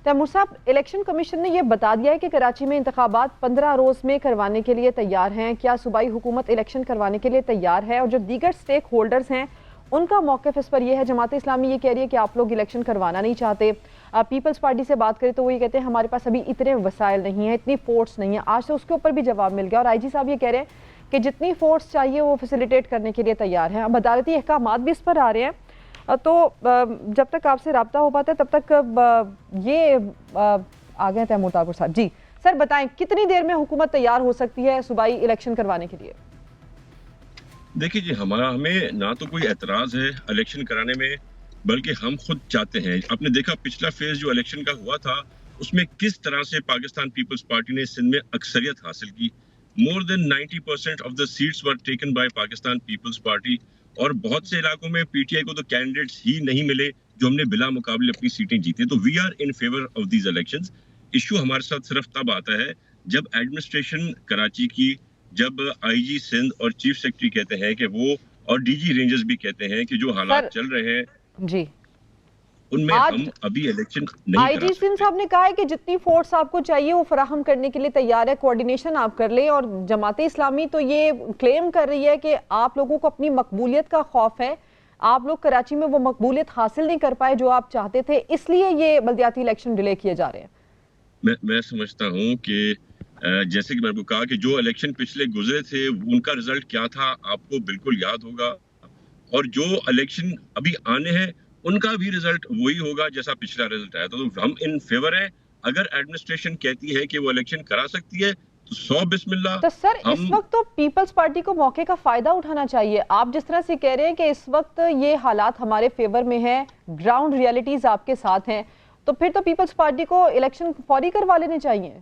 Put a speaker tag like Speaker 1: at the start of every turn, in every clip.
Speaker 1: तैमूर साहब, election commission ने यह बता दिया है कि कराची में इंतखाबात 15 रोज में करवाने के लिए तैयार हैं। क्या सूबाई हुकूमत इलेक्शन करवाने के लिए तैयार है? और जो दीगर स्टेक होल्डर्स हैं उनका मौक़िफ़ इस पर यह है। जमात इस्लामी ये कह रही है कि आप लोग इलेक्शन करवाना नहीं चाहते। पीपल्स पार्टी से बात करें तो वो ये कहते हैं हमारे पास अभी इतने वसाइल नहीं है, इतनी फोर्स नहीं है। आज से उसके ऊपर भी जवाब मिल गया और IG साहब ये कह रहे हैं कि जितनी फोर्स चाहिए वो फैसिलिटेट करने के लिए तैयार हैं। अब अदालती अहकामात भी इस पर आ रहे हैं, तो जब तक आपसे रब्ता हो पाता है तब तक ये आ गए तैमूर तालपुर साहब। जी सर, बताएं कितनी देर में हुकूमत तैयार हो सकती है सूबाई इलेक्शन करवाने के लिए?
Speaker 2: देखिए जी, हमें ना तो कोई एतराज़ है इलेक्शन कराने में, बल्कि हम खुद चाहते हैं। आपने देखा पिछला फेज जो इलेक्शन का हुआ था उसमें किस तरह से पाकिस्तान पीपल्स पार्टी ने सिंध में अक्सरियत हासिल की। More than 90% of the seats were taken by Pakistan Peoples Party, और बहुत से इलाकों में PTI को तो कैंडिडेट्स ही नहीं मिले जो हमने बिला मुकाबले अपनी सीटें जीती। तो we are in favour of these elections. Issue हमारे साथ सिर्फ तब आता है जब एडमिनिस्ट्रेशन कराची की, जब IG सिंध और चीफ सेक्रेटरी कहते हैं कि वो, और DG रेंजर्स भी कहते हैं कि जो हालात चल रहे हैं
Speaker 1: जी
Speaker 2: उनमें हम अभी इलेक्शन नहीं करा
Speaker 1: IG सिंध साहब ने कहा है कि जितनी फोर्स आपको चाहिए वो फराहम करने के लिए तैयार है, कोऑर्डिनेशन आप कर लें। और जमात इस्लामी तो ये क्लेम कर रही है कि आप लोगों को अपनी मकबूलियत का खौफ है, आप लोग कराची में वो मकबूलियत हासिल नहीं कर पाए जो आप चाहते थे, इसलिए ये बल्दियाती इलेक्शन डिले किए जा रहे हैं।
Speaker 2: मैं समझता हूँ कि जैसे कि मैंने कहा कि जो इलेक्शन पिछले गुजरे थे उनका रिजल्ट क्या था आपको बिल्कुल याद होगा, और जो इलेक्शन अभी आने हैं उनका भी रिजल्ट वही होगा जैसा पिछला रिजल्ट आया था। तो हम इन फेवर है। अगर एडमिनिस्ट्रेशन कहती है कि वो इलेक्शन करा सकती है तो 100 बिस्मिल्लाह।
Speaker 1: तो सर इस वक्त तो पीपल्स पार्टी को मौके का फायदा उठाना चाहिए। आप जिस तरह से कह रहे हैं कि इस वक्त ये हालात हमारे फेवर में है, ग्राउंड रियलिटीज आपके साथ हैं, तो फिर तो पीपल्स पार्टी को इलेक्शन फौरी करवा लेने चाहिए।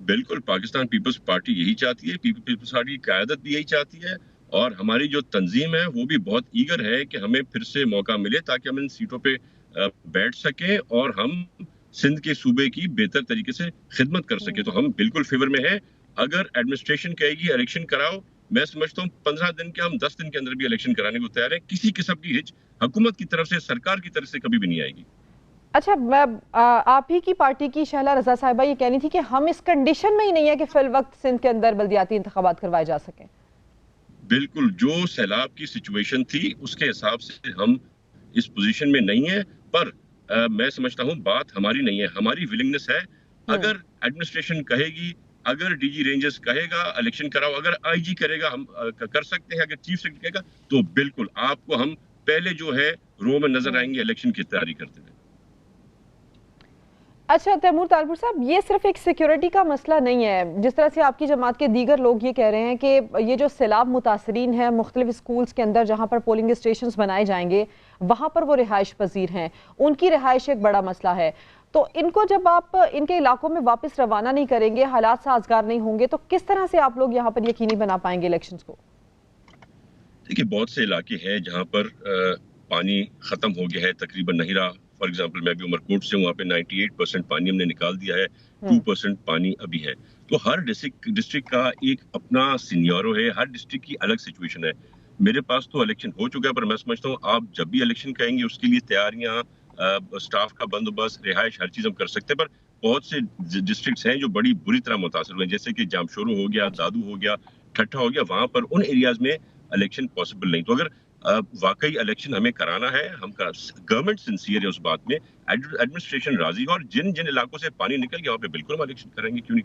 Speaker 2: बिल्कुल, पाकिस्तान पीपल्स पार्टी यही चाहती है, पीपल्स पार्टी की क़यादत भी यही चाहती है, और हमारी जो तंजीम है वो भी बहुत ईगर है कि हमें फिर से मौका मिले ताकि हम इन सीटों पे बैठ सकें और हम सिंध के सूबे की बेहतर तरीके से खिदमत कर सके। तो हम बिल्कुल फेवर में हैं। अगर एडमिनिस्ट्रेशन कहेगी इलेक्शन कराओ, मैं समझता हूँ 15 दिन के, हम 10 दिन के अंदर भी इलेक्शन कराने को तैयार है। किसी किस्म की हिच हुकूमत की तरफ से, सरकार की तरफ से कभी भी नहीं आएगी।
Speaker 1: अच्छा, आप ही की पार्टी की शहला रजा साहिबा ये कहनी थी कि हम इस कंडीशन में ही नहीं है कि फिल वक्त सिंध के अंदर बल्दियाती इंतखाबात करवाए जा सकें।
Speaker 2: बिल्कुल, जो सैलाब की सिचुएशन थी उसके हिसाब से हम इस पोजीशन में नहीं है, पर मैं समझता हूँ बात हमारी नहीं है, हमारी विलिंगनेस है। अगर एडमिनिस्ट्रेशन कहेगी, अगर DG रेंजर्स कहेगा इलेक्शन कराओ, अगर IG करेगा हम कर सकते हैं, अगर चीफ सेक्रेटरी कहेगा तो बिल्कुल आपको हम पहले जो है रो में नजर आएंगे इलेक्शन की तैयारी करते हुए।
Speaker 1: अच्छा तैमूर तालपुर साहब, ये सिर्फ एक सिक्योरिटी का मसला नहीं है। जिस तरह से आपकी जमात के दीगर लोग ये कह रहे हैं कि ये जो सैलाब मुतासरीन है मुख्तलिफ स्कूल्स के अंदर जहाँ पर पोलिंग स्टेशन बनाए जाएंगे वहाँ पर वो रिहाइश पजीर हैं, उनकी रिहाइश एक बड़ा मसला है। तो इनको जब आप इनके इलाकों में वापस रवाना नहीं करेंगे, हालात साजगार नहीं होंगे, तो किस तरह से आप लोग यहाँ पर यकीनी बना पाएंगे इलेक्शंस को?
Speaker 2: देखिए, बहुत से इलाके हैं जहाँ पर पानी खत्म हो गया है, तकरीबन नहीं रहा। फॉर एग्जाम्पल मैं भी उमरकोट से हूँ, वहाँ पे 98% पानी हमने निकाल दिया है, 2% पानी अभी है। तो हर डिस्ट्रिक्ट का एक अपना सीनियरो है, हर डिस्ट्रिक्ट की अलग सिचुएशन है। मेरे पास तो इलेक्शन हो चुका है, पर मैं समझता हूँ आप जब भी इलेक्शन कहेंगे उसके लिए तैयारियां, स्टाफ का बंदोबस्त, रिहाइश, हर चीज हम कर सकते हैं। पर बहुत से डिस्ट्रिक्ट्स हैं जो बड़ी बुरी तरह मुतासर हुए, जैसे कि जामशोरू हो गया, दादू हो गया, ठट्ठा हो गया, वहां पर उन एरियाज में इलेक्शन पॉसिबल नहीं। तो अगर वाकई इलेक्शन हमें कराना है, हम गवर्नमेंट सिंसियर है उस बात में, एडमिनिस्ट्रेशन राजी है, और जिन जिन इलाकों से पानी निकल गया वहाँ पे बिल्कुल हम इलेक्शन करेंगे, क्यों नहीं।